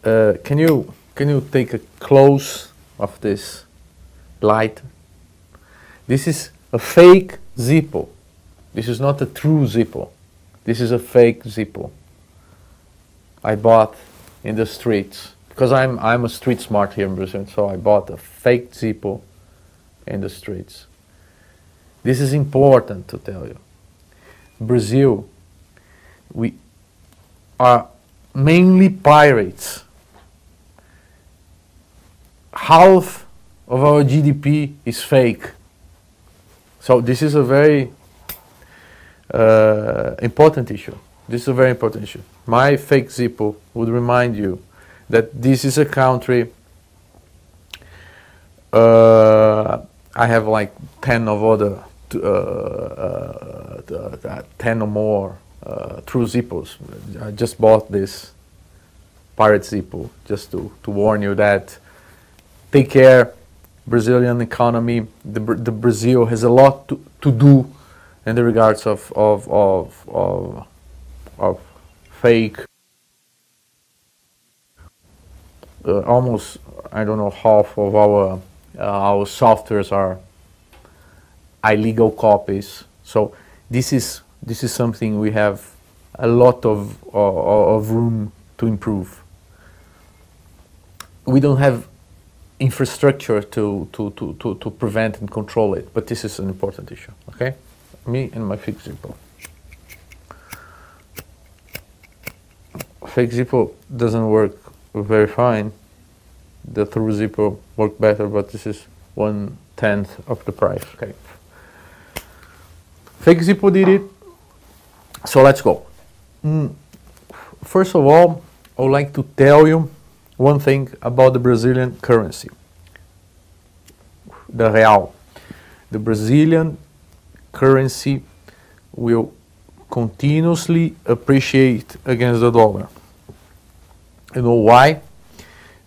can you take a close of this light? This is a fake Zippo. This is not a true Zippo. This is a fake Zippo. I bought in the streets because I'm a street smart here in Brazil. So I bought a fake Zippo in the streets. This is important to tell you. Brazil, we are mainly pirates. Half of our GDP is fake. So this is a very important issue. This is a very important issue. My fake Zippo would remind you that this is a country. I have like 10 of other, 10 or more true Zippos. I just bought this pirate Zippo just to warn you that take care. Brazilian economy, the Brazil has a lot to do in the regards of fake. Almost, I don't know, half of our softwares are illegal copies. So this is something we have a lot of room to improve. We don't have infrastructure to prevent and control it, but this is an important issue. Okay, me and my fake Zippo. Fake Zippo doesn't work very fine. The true Zippo work better, but this is 1/10 of the price. Okay. Fake Zippo did it. So let's go. First of all, I would like to tell you one thing about the Brazilian currency, the real. The Brazilian currency will continuously appreciate against the dollar. You know why?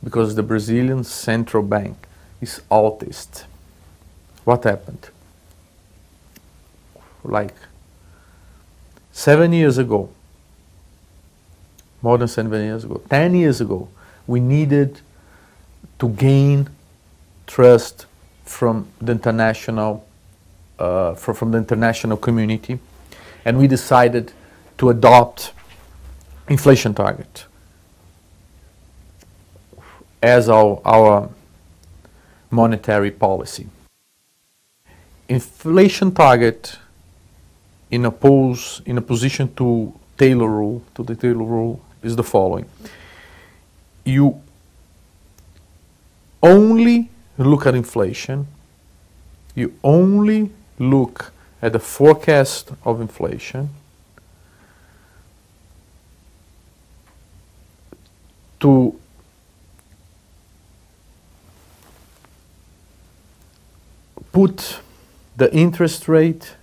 Because the Brazilian central bank is autist. What happened? Like 7 years ago, more than 7 years ago, 10 years ago, we needed to gain trust from the international community, and we decided to adopt inflation target as our monetary policy. Inflation target in opposition to Taylor rule, is the following. You only look at inflation, you only look at the forecast of inflation to put the interest rate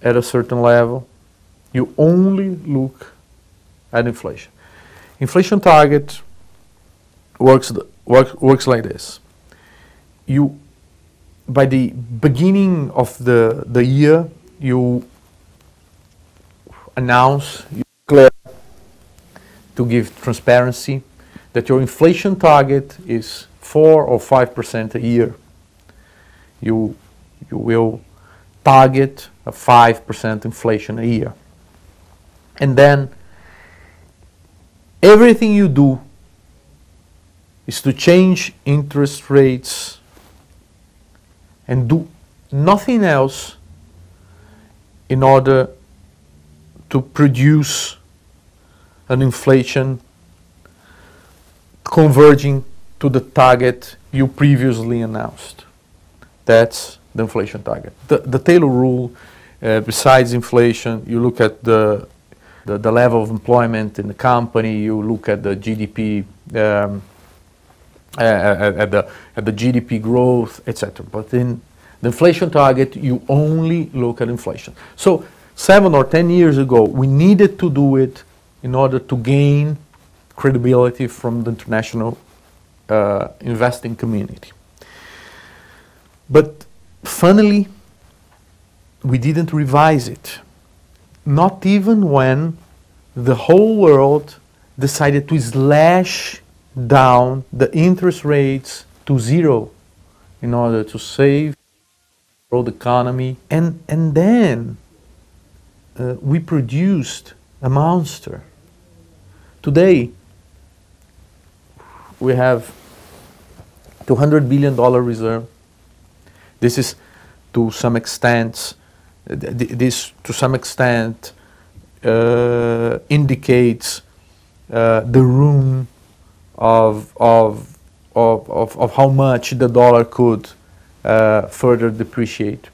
at a certain level. You only look at inflation. Inflation target works like this. You, by the beginning of the year, you announce, you declare, to give transparency, that your inflation target is 4 or 5% a year. You will target a 5% inflation a year. And then everything you do is to change interest rates and do nothing else in order to produce an inflation converging to the target you previously announced. That's the inflation target. The Taylor rule, besides inflation, you look at the level of employment in the company, you look at the GDP, at the GDP growth, etc. But in the inflation target, you only look at inflation. So 7 or 10 years ago, we needed to do it in order to gain credibility from the international investing community. But funnily, we didn't revise it. Not even when the whole world decided to slash down the interest rates to zero in order to save the world economy. And then we produced a monster. Today, we have $200 billion reserve. This is to some extent, indicates the room of how much the dollar could further depreciate.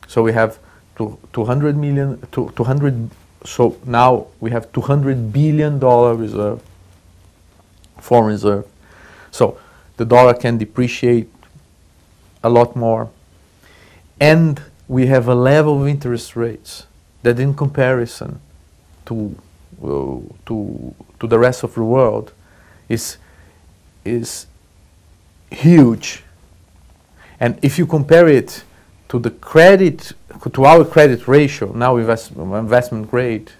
So we have 200 million, 200. So now we have $200 billion reserve, foreign reserve. So the dollar can depreciate a lot more, and we have a level of interest rates that, in comparison to the rest of the world, is huge. And if you compare it to the credit, to our credit ratio, now investment grade,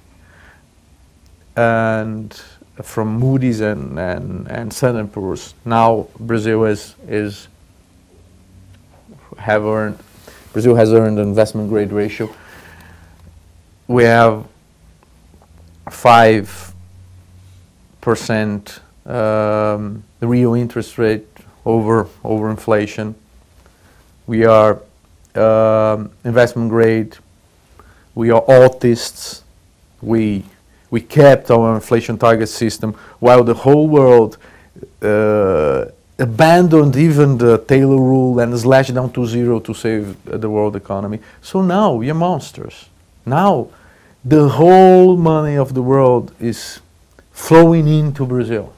and from Moody's and Standard & Poor's, now Brazil has earned an investment grade ratio. We have 5% real interest rate over inflation. We are investment grade. We are autists. We kept our inflation target system while the whole world abandoned even the Taylor rule and slashed down to zero to save the world economy. So now we are monsters. Now the whole money of the world is flowing into Brazil.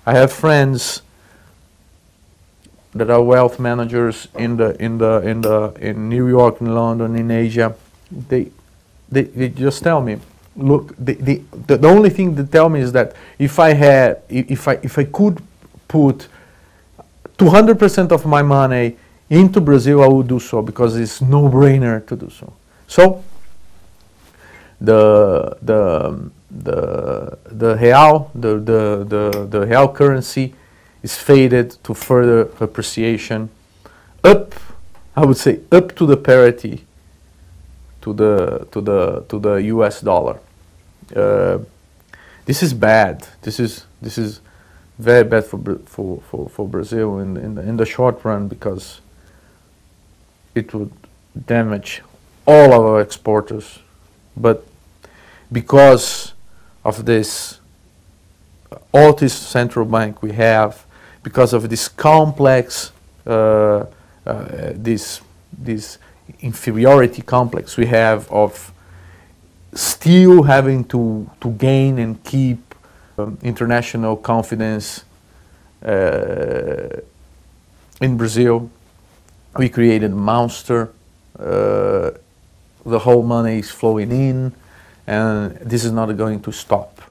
I have friends that are wealth managers in New York, in London, in Asia. They just tell me, look, the only thing they tell me is that if I could put 200% of my money into Brazil, I would do so, because it's no-brainer to do so. So the real, the real currency is faded to further appreciation, up, I would say, up to the parity to the US dollar. This is bad. This is very bad for Brazil in the short run, because it would damage all of our exporters. But because of this autist central bank we have, because of this complex, this inferiority complex we have of still having to gain and keep international confidence in Brazil, we created a monster. The whole money is flowing in, and this is not going to stop.